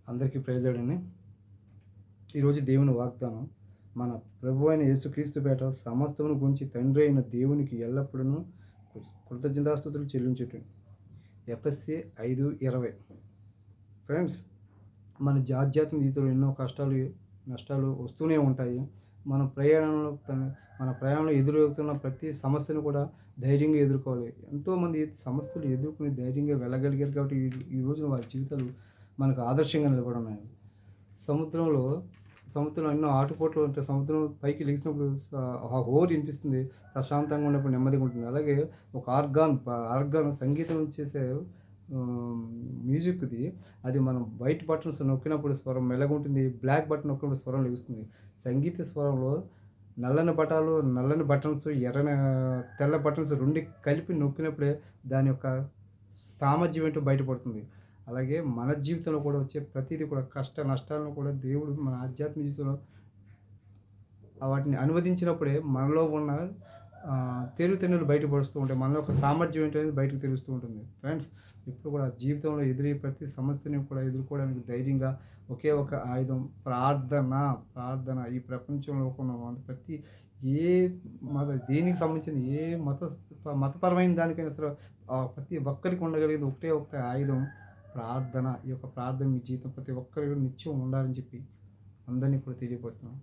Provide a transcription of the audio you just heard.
అందరికీ ప్రైజులండి. ఈరోజు దేవుని వాగ్దానం మన ప్రభు అయిన యేసుక్రీస్తు పేట సమస్తమును గురించి తండ్రి అయిన దేవునికి ఎల్లప్పుడూ కృతజ్ఞతాస్తుతులు చెల్లించుట. ఎఫ్ఎస్సి 5:20. ఫ్రెండ్స్, మన ఆధ్యాత్మిక జీవితంలో ఎన్నో కష్టాలు నష్టాలు వస్తూనే ఉంటాయి. మన ప్రయాణంలో మన ప్రయాణంలో ఎదురవుతున్న ప్రతి సమస్యను కూడా ధైర్యంగా ఎదుర్కోవాలి. ఎంతోమంది సమస్యలు ఎదుర్కొని ధైర్యంగా వెళ్ళగలిగారు కాబట్టి ఈ రోజున వారి జీవితాలు మనకు ఆదర్శంగా నిలబడి ఉన్నాయి. సముద్రంలో సముద్రంలో ఎన్నో ఆటుపోట్లు ఉంటాయి. సముద్రం పైకి లెగిసినప్పుడు ఆ హోరు వినిపిస్తుంది. ప్రశాంతంగా ఉన్నప్పుడు నెమ్మదిగా ఉంటుంది. అలాగే ఒక ఆర్గాన్ సంగీతం చేసే ఆహ్, మ్యూజిక్‌ది అది మనం వైట్ బటన్స్ నొక్కినప్పుడు స్వరం మెల్లగుంటుంది. బ్లాక్ బటన్ నొక్కినప్పుడు స్వరం లెగుస్తుంది. సంగీత స్వరంలో నల్లని బటన్స్, తెల్ల బటన్స్ 2 కలిపి నొక్కినప్పుడే దాని యొక్క సామర్థ్యం ఏంటో బయటపడుతుంది. అలాగే మన జీవితంలో కూడా వచ్చే ప్రతీది కూడా కష్ట నష్టాలను కూడా దేవుడు మన ఆధ్యాత్మిక జీవితంలో వాటిని అనువదించినప్పుడే మనలో ఉన్న తెలివితేటలు బయటపడుస్తూ ఉంటాయి. మనలో ఒక సామర్థ్యం ఏంటనేది బయటకు తెలుస్తూ ఉంటుంది. ఫ్రెండ్స్, ఇప్పుడు కూడా జీవితంలో ఎదురయ్యే ప్రతి సమస్యని కూడా ఎదుర్కోవడానికి ధైర్యంగా ఒకే ఒక ఆయుధం ప్రార్థన. ఈ ప్రపంచంలో ఉన్న ప్రతి ఏ దేనికి సంబంధించిన మతపరమైన దానికైనా సరే ప్రతి ఒక్కరికి ఉండగలిగేది ఒకటే ఒక ఆయుధం ప్రార్థన. ఈ యొక్క ప్రార్థన మీ జీవితం ప్రతి ఒక్కరికి నిత్యం ఉండాలని చెప్పి అందరినీ కూడా తెలియపరుస్తున్నాను.